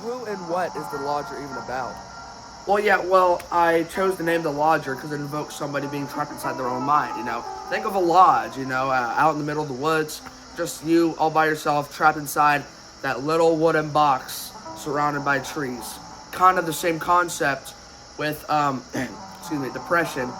who and what is the Lodger even about? Well, I chose the name The Lodger because it invokes somebody being trapped inside their own mind, Think of a lodge, out in the middle of the woods, just you all by yourself, trapped inside that little wooden box surrounded by trees. Kind of the same concept with, depression.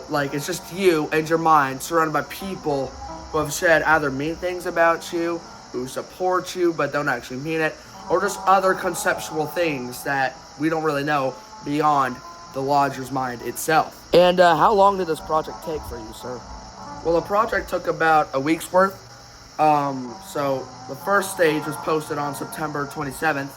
Like it's just you and your mind surrounded by people who have said either mean things about you, who support you but don't actually mean it, or just other conceptual things that we don't really know beyond the lodger's mind itself. And how long did this project take for you, sir? Well, the project took about a week's worth. So the first stage was posted on September 27th,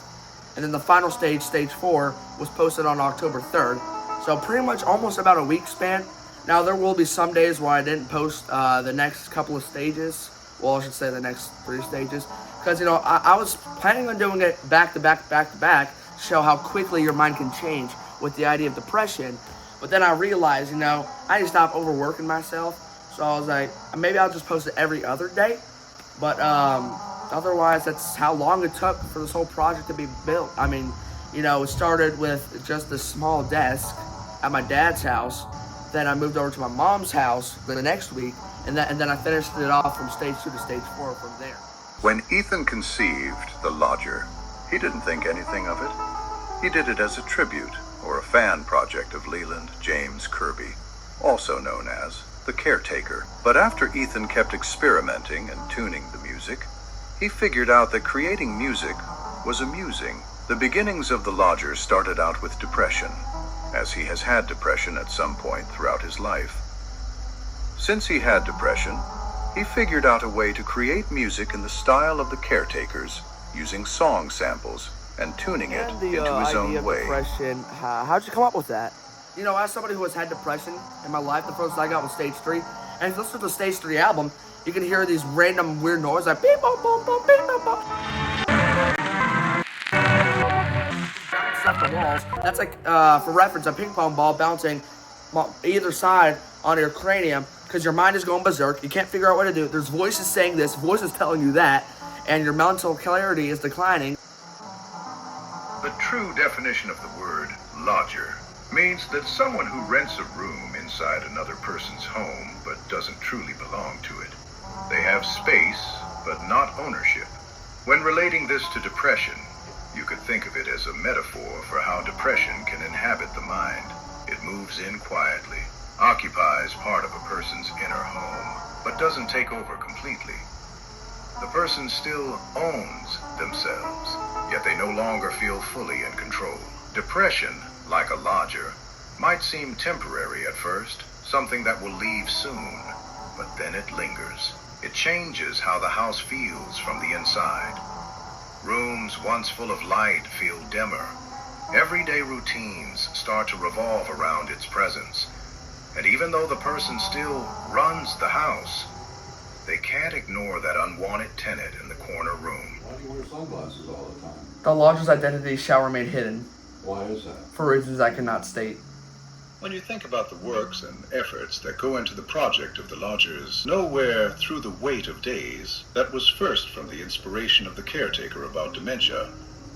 and then the final stage, stage 4, was posted on October 3rd. So pretty much almost about a week span. Now there will be some days where I didn't post the next couple of stages. Well, I should say the next 3 stages. Because, I was planning on doing it back to back, to show how quickly your mind can change with the idea of depression. But then I realized, I need to stop overworking myself. So I was like, maybe I'll just post it every other day. But otherwise, that's how long it took for this whole project to be built. I mean, it started with just this small desk at my dad's house. Then I moved over to my mom's house the next week. And then I finished it off from stage 2 to stage 4 from there. When Ethan conceived The Lodger, he didn't think anything of it. He did it as a tribute or a fan project of Leland James Kirby, also known as the Caretaker. But after Ethan kept experimenting and tuning the music, he figured out that creating music was amusing. The beginnings of The Lodger started out with depression, as he has had depression at some point throughout his life. Since he had depression, he figured out a way to create music in the style of the Caretakers, using song samples and tuning it into his own way. Depression, how'd you come up with that? As somebody who has had depression in my life, the first I got was stage 3. And if you listen to the stage 3 album, you can hear these random weird noises like beep, boom, boom, boom, beep, boom, boom. Off the walls. That's like, for reference, a ping pong ball bouncing either side on your cranium, because your mind is going berserk. You can't figure out what to do. There's voices saying this, voices telling you that, and your mental clarity is declining. The true definition of the word lodger means that someone who rents a room inside another person's home but doesn't truly belong to it. They have space, but not ownership. When relating this to depression, you could think of it as a metaphor for how depression can inhabit the mind. It moves in quietly, occupies part of a person's inner home, but doesn't take over completely. The person still owns themselves, yet they no longer feel fully in control. Depression, like a lodger, might seem temporary at first, something that will leave soon, but then it lingers. It changes how the house feels from the inside. Rooms once full of light feel dimmer. Everyday routines start to revolve around its presence. And even though the person still runs the house, they can't ignore that unwanted tenant in the corner room. Why do you wear sunglasses all the time? The lodger's identity shall remain hidden, Why is that? for reasons I cannot state. When you think about the works and efforts that go into the project of the lodgers, nowhere through the weight of days, that was first from the inspiration of the Caretaker about dementia.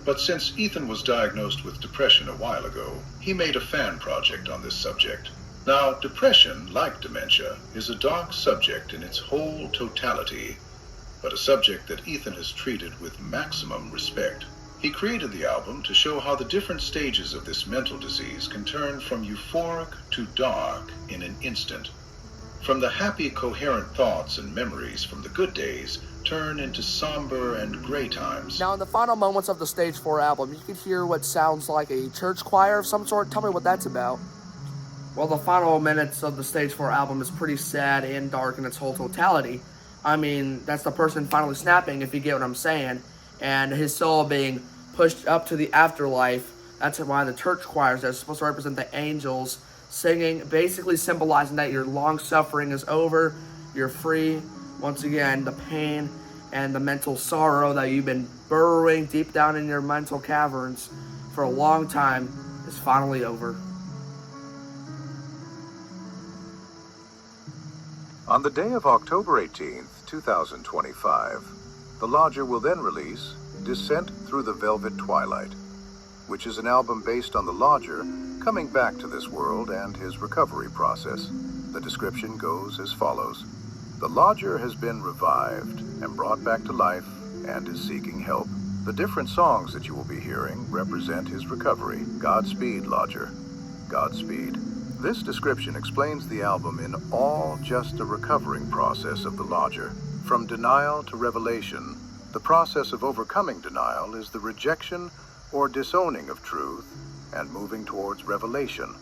But since Ethan was diagnosed with depression a while ago, he made a fan project on this subject. Now, depression, like dementia, is a dark subject in its whole totality, but a subject that Ethan has treated with maximum respect. He created the album to show how the different stages of this mental disease can turn from euphoric to dark in an instant. From the happy, coherent thoughts and memories from the good days turn into somber and gray times. Now, in the final moments of the Stage 4 album, you can hear what sounds like a church choir of some sort. Tell me what that's about. Well, the final minutes of the Stage 4 album is pretty sad and dark in its whole totality. I mean, that's the person finally snapping, if you get what I'm saying, and his soul being pushed up to the afterlife. That's why the church choirs are supposed to represent the angels singing, basically symbolizing that your long suffering is over, you're free. Once again, the pain and the mental sorrow that you've been burrowing deep down in your mental caverns for a long time is finally over. On the day of October 18th, 2025, the lodger will then release Descent Through the Velvet Twilight, which is an album based on the lodger coming back to this world and his recovery process. The description goes as follows. The lodger has been revived and brought back to life and is seeking help. The different songs that you will be hearing represent his recovery. Godspeed, lodger. Godspeed. This description explains the album in all just a recovering process of the lodger. From denial to revelation, the process of overcoming denial is the rejection or disowning of truth and moving towards revelation,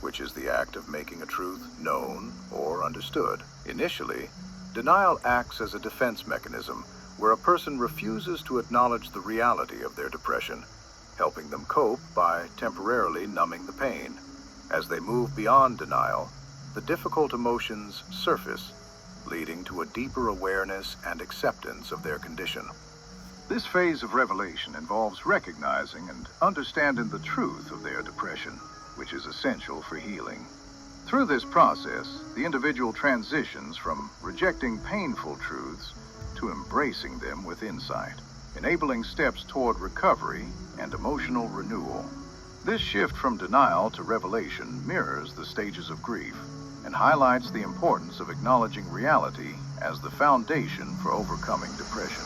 which is the act of making a truth known or understood. Initially, denial acts as a defense mechanism where a person refuses to acknowledge the reality of their depression, helping them cope by temporarily numbing the pain. As they move beyond denial, the difficult emotions surface, leading to a deeper awareness and acceptance of their condition. This phase of revelation involves recognizing and understanding the truth of their depression, which is essential for healing. Through this process, the individual transitions from rejecting painful truths to embracing them with insight, enabling steps toward recovery and emotional renewal. This shift from denial to revelation mirrors the stages of grief and highlights the importance of acknowledging reality as the foundation for overcoming depression.